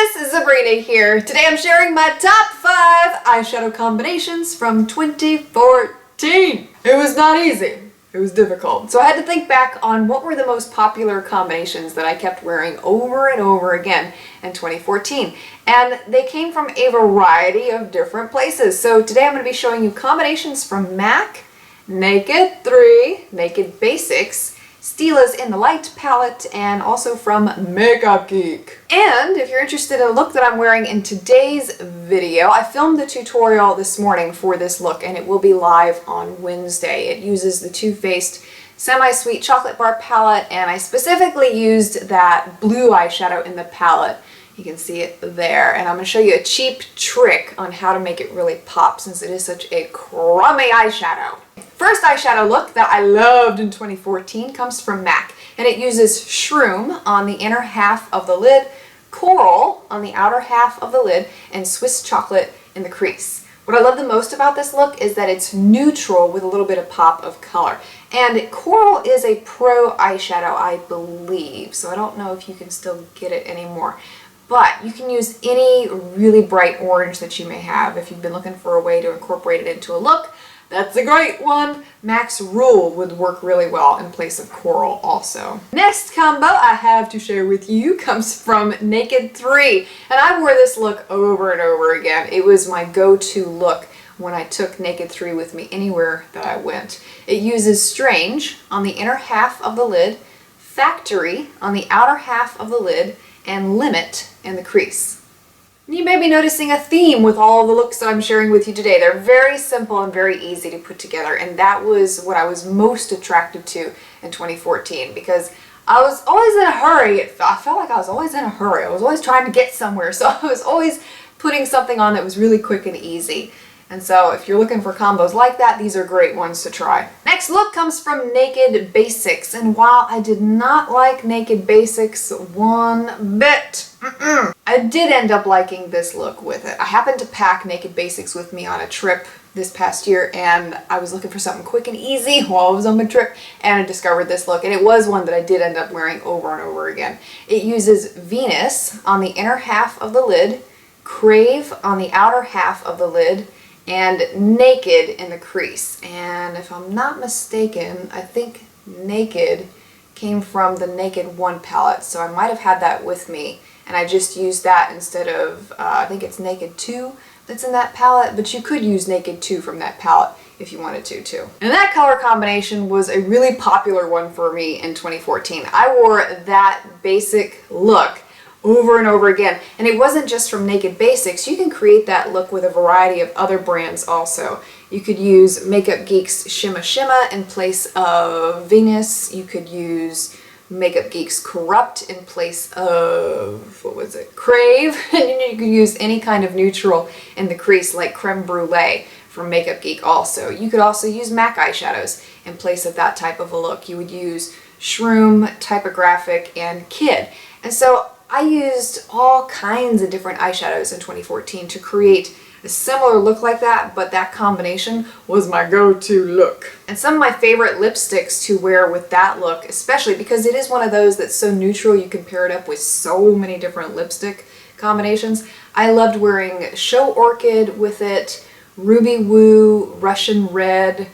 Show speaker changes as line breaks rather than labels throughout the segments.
Bliss, Sabrina here. Today I'm sharing my top 5 eyeshadow combinations from 2014. It was not easy. It was difficult. So I had to think back on what were the most popular combinations that I kept wearing over and over again in 2014. And they came from a variety of different places. So today I'm going to be showing you combinations from MAC, Naked 3, Naked Basics, Stila's in the Light palette, and also from MAKEUPGEEK. And if you're interested in the look that I'm wearing in today's video, I filmed the tutorial this morning for this look and it will be live on Wednesday. It uses the Too Faced Semi-Sweet Chocolate Bar palette, and I specifically used that blue eyeshadow in the palette. You can see it there, and I'm going to show you a cheap trick on how to make it really pop since it is such a crummy eyeshadow. First eyeshadow look that I loved in 2014 comes from MAC, and it uses Shroom on the inner half of the lid, Coral on the outer half of the lid, and Swiss Chocolate in the crease. What I love the most about this look is that it's neutral with a little bit of pop of color. And Coral is a pro eyeshadow, I believe, so I don't know if you can still get it anymore. But you can use any really bright orange that you may have if you've been looking for a way to incorporate it into a look. That's a great one. Mac's Rule would work really well in place of Coral also. Next combo I have to share with you comes from Naked 3. And I wore this look over and over again. It was my go-to look when I took Naked 3 with me anywhere that I went. It uses Strange on the inner half of the lid, Factory on the outer half of the lid, and Limit in the crease. You may be noticing a theme with all of the looks that I'm sharing with you today. They're very simple and very easy to put together, and that was what I was most attracted to in 2014 because I was always in a hurry. I felt like I was always in a hurry. I was always trying to get somewhere, so I was always putting something on that was really quick and easy. And so if you're looking for combos like that, these are great ones to try. Next look comes from Naked Basics, and while I did not like Naked Basics one bit, I did end up liking this look with it. I happened to pack Naked Basics with me on a trip this past year, and I was looking for something quick and easy while I was on my trip, and I discovered this look, and it was one that I did end up wearing over and over again. It uses Venus on the inner half of the lid, Crave on the outer half of the lid, and Naked in the crease. And if I'm not mistaken, I think Naked came from the Naked 1 palette, so I might have had that with me, and I just used that instead of, I think it's Naked 2 that's in that palette, but you could use Naked 2 from that palette if you wanted to too. And that color combination was a really popular one for me in 2014. I wore that basic look over and over again. And it wasn't just from Naked Basics. You can create that look with a variety of other brands also. You could use MAKEUPGEEK's Shimma Shimma in place of Venus. You could use MAKEUPGEEK's Corrupt in place of, what was it, Crave. And you could use any kind of neutral in the crease like Creme Brulee from MAKEUPGEEK also. You could also use MAC eyeshadows in place of that type of a look. You would use Shroom, Typographic, and Kid. And so I used all kinds of different eyeshadows in 2014 to create a similar look like that, but that combination was my go-to look. And some of my favorite lipsticks to wear with that look, especially because it is one of those that's so neutral you can pair it up with so many different lipstick combinations. I loved wearing Show Orchid with it, Ruby Woo, Russian Red,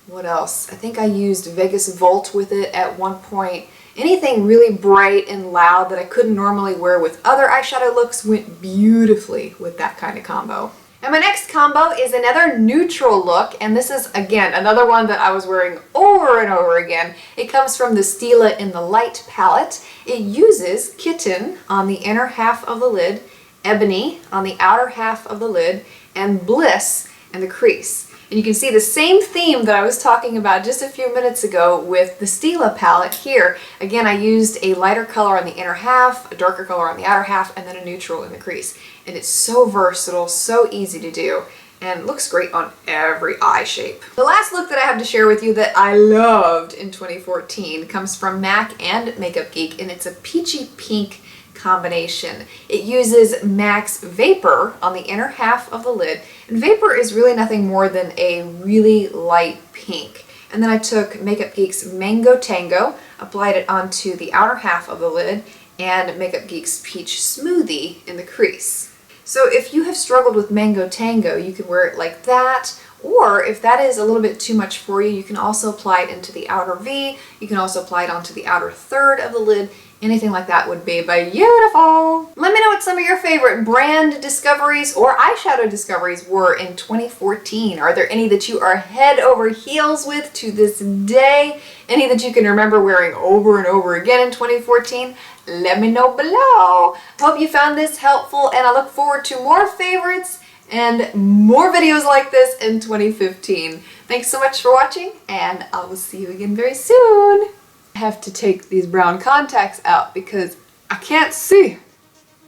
what else? I think I used Vegas Volt with it at one point. Anything really bright and loud that I couldn't normally wear with other eyeshadow looks went beautifully with that kind of combo. And my next combo is another neutral look, and this is, again, another one that I was wearing over and over again. It comes from the Stila in the Light palette. It uses Kitten on the inner half of the lid, Ebony on the outer half of the lid, and Bliss in the crease. And you can see the same theme that I was talking about just a few minutes ago with the Stila palette here. Again, I used a lighter color on the inner half, a darker color on the outer half, and then a neutral in the crease. And it's so versatile, so easy to do, and looks great on every eye shape. The last look that I have to share with you that I loved in 2014 comes from MAC and MAKEUPGEEK, and it's a peachy pink combination. It uses MAC's Vapour on the inner half of the lid, and Vapour is really nothing more than a really light pink. And then I took MAKEUPGEEK's Mango Tango, applied it onto the outer half of the lid, and Makeup Geek's Peach Smoothie in the crease. So if you have struggled with Mango Tango, you can wear it like that, or if that is a little bit too much for you, you can also apply it into the outer V, you can also apply it onto the outer third of the lid. Anything like that would be beautiful. Let me know what some of your favorite brand discoveries or eyeshadow discoveries were in 2014. Are there any that you are head over heels with to this day? Any that you can remember wearing over and over again in 2014? Let me know below. Hope you found this helpful, and I look forward to more favorites and more videos like this in 2015. Thanks so much for watching, and I will see you again very soon. I have to take these brown contacts out because I can't see.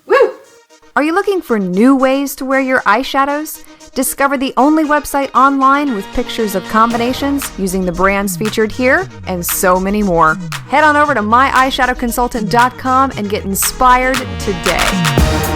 Woo!
Are you looking for new ways to wear your eyeshadows? Discover the only website online with pictures of combinations using the brands featured here and so many more. Head on over to myeyeshadowconsultant.com and get inspired today.